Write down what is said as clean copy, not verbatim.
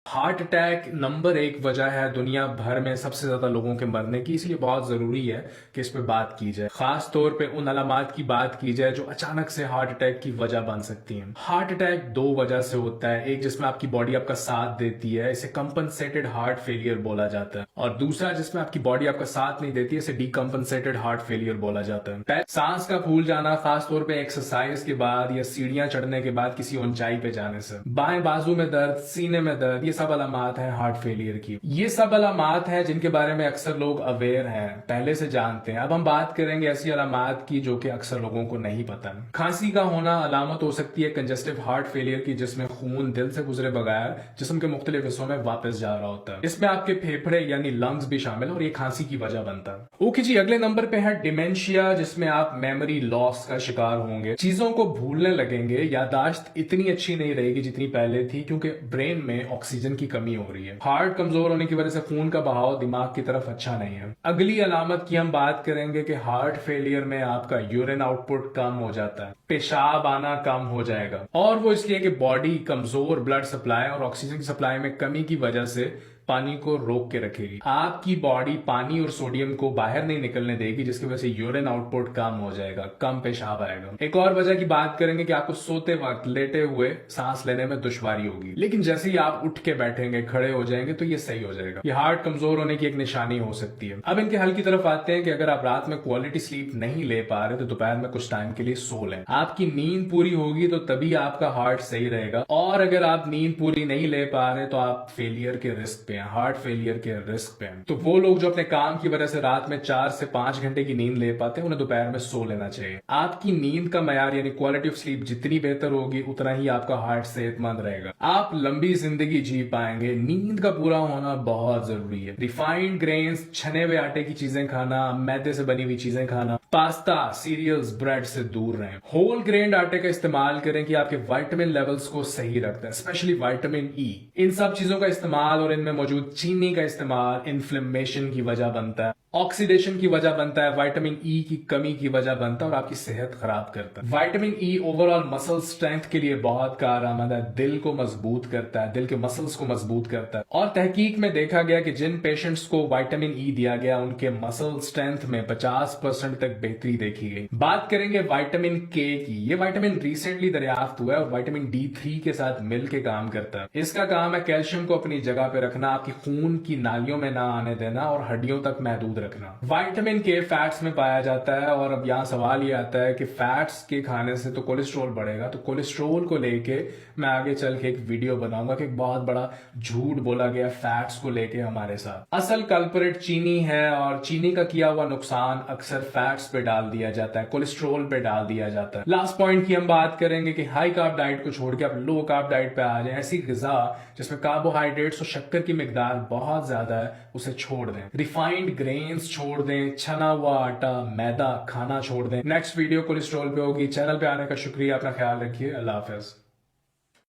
Heart attack number एक वजह है दुनिया भर में सबसे ज्यादा लोगों के मरने की, इसलिए बहुत जरूरी है कि इस पे बात की जाए। खास तौर पे उन अलामात की बात की जाए जो अचानक से हार्ट अटैक की वजह बन सकती हैं। हार्ट अटैक दो वजह से होता है, एक जिसमें आपकी बॉडी आपका साथ देती है, इसे कंपनसेटेड हार्ट फेलियर बोला जाता है, और दूसरा जिसमें आपकी बॉडी आपका साथ नहीं देती है, इसे डीकंपनसेटेड हार्ट फेलियर बोला जाता है। सांस का फूल जाना, खास तौर पे एक्सरसाइज के बाद या सीढ़ियां चढ़ने के बाद किसी ऊंचाई पे जाने से, बाएं बाजू में दर्द, सीने में दर्द, ये सब अलामात है हार्ट फेलियर की। ये सब अलामात है जिनके बारे में अक्सर लोग अवेयर हैं, पहले से जानते हैं। अब हम बात करेंगे ऐसी अलामात की जो कि अक्सर लोगों को नहीं पता। खांसी का होना अलामत हो सकती है कंजेस्टिव हार्ट फेलियर की, जिसमें खून दिल से गुजरे बगैर जिस्म के मुख्तलिफ हिस्सों में वापस जा रहा होता है। इसमें आपके फेफड़े यानी लंग्स भी शामिल है और ये खांसी की वजह बनता है। ओके जी, अगले नंबर पे है डिमेंशिया, जिसमें आप मेमोरी लॉस का शिकार होंगे, चीजों को भूलने लगेंगे, यादाश्त इतनी अच्छी नहीं रहेगी जितनी पहले थी, क्योंकि ब्रेन में ऑक्सीजन की कमी हो रही है। हार्ट कमजोर होने की वजह से खून का बहाव दिमाग की तरफ अच्छा नहीं है। अगली अलामत की हम बात करेंगे कि हार्ट फेलियर में आपका यूरिन आउटपुट कम हो जाता है, पेशाब आना कम हो जाएगा, और वो इसलिए कि बॉडी कमजोर ब्लड सप्लाई और ऑक्सीजन की सप्लाई में कमी की वजह से पानी को रोक के रखेगी। आपकी बॉडी पानी और सोडियम को बाहर नहीं निकलने देगी, जिसकी वजह से यूरिन आउटपुट कम हो जाएगा, कम पेशाब आएगा। एक और वजह की बात करेंगे कि आपको सोते वक्त लेटे हुए सांस लेने में दुश्वारी होगी, लेकिन जैसे ही आप उठ के बैठेंगे, खड़े हो जाएंगे, तो ये सही हो जाएगा। ये हार्ट कमजोर होने की एक निशानी हो सकती है। अब इनके हल की तरफ आते हैं कि अगर आप रात में क्वालिटी स्लीप नहीं ले पा रहे तो दोपहर में कुछ टाइम के लिए सो लें। आपकी नींद पूरी होगी तो तभी आपका हार्ट सही रहेगा, और अगर आप नींद पूरी नहीं ले पा रहे तो आप फेलियर के रिस्क पे, हार्ट फेलियर के रिस्क पे हैं। तो वो लोग जो अपने काम की वजह से रात में 4 से 5 घंटे की नींद ले पाते हैं, उन्हें दोपहर में सो लेना चाहिए। आपकी नींद का मयार यानी क्वालिटी ऑफ स्लीप जितनी बेहतर होगी, उतना ही आपका हार्ट सेहतमंद रहेगा, आप लंबी जिंदगी जी पाएंगे। नींद का पूरा होना बहुत जरूरी है। रिफाइंड ग्रेन्स, छने हुए आटे की चीजें खाना, मैदे से बनी हुई चीजें खाना, पास्ता, सीरियल्स, ब्रेड से दूर रहें। होल ग्रेन आटे का इस्तेमाल करें कि आपके विटामिन लेवल्स को सही रखता है, स्पेशली विटामिन ई। इन सब चीजों का इस्तेमाल और इनमें मौजूद चीनी का इस्तेमाल इन्फ्लेमेशन की वजह बनता है, ऑक्सीडेशन की वजह बनता है, विटामिन ई की कमी की वजह बनता है और आपकी सेहत खराब करता है। Vitamin E overall muscle strength के लिए बहुत कारआमद है, दिल को मजबूत करता है, दिल के मसल्स को मजबूत करता है, और तहकीक में देखा गया कि जिन पेशेंट्स को विटामिन ई दिया गया उनके मसल स्ट्रेंथ में 50% तक बेहतरी देखी गई। बात करेंगे विटामिन के की। ये विटामिन रिसेंटली दरियाफ्त हुआ है और विटामिन D3 के साथ मिलकर काम करता है। इसका काम है कैल्शियम को अपनी जगह पे रखना, आपकी खून की नालियों में ना आने देना और हड्डियों तक महदूद रखना। विटामिन के फैट्स में पाया जाता है, और अब यहाँ सवाल ये आता है कि फैट्स के खाने से तो कोलेस्ट्रॉल बढ़ेगा, तो कोलेस्ट्रॉल को लेके मैं आगे चल के एक वीडियो बनाऊंगा कि एक बहुत बड़ा झूठ बोला गया फैट्स को लेके हमारे साथ। असल कल्परेट चीनी है, और चीनी का किया हुआ नुकसान अक्सर फैट्स पे डाल दिया जाता है, कोलेस्ट्रॉल पे डाल दिया जाता है। लास्ट पॉइंट की हम बात करेंगे कि हाई कार्ब डाइट को छोड़ के आप लो कार्ब डाइट पे आ जाएं। ऐसी ग़िज़ा जिसमें कार्बोहाइड्रेट्स और शक्कर की मिकदार बहुत ज्यादा है, उसे छोड़ दें। रिफाइंड ग्रेन्स छोड़ दें, छना हुआ आटा, मैदा खाना छोड़ दें। नेक्स्ट वीडियो कोलेस्ट्रॉल पे होगी। चैनल पे आने का शुक्रिया, अपना ख्याल रखिए, अल्लाह हाफिज।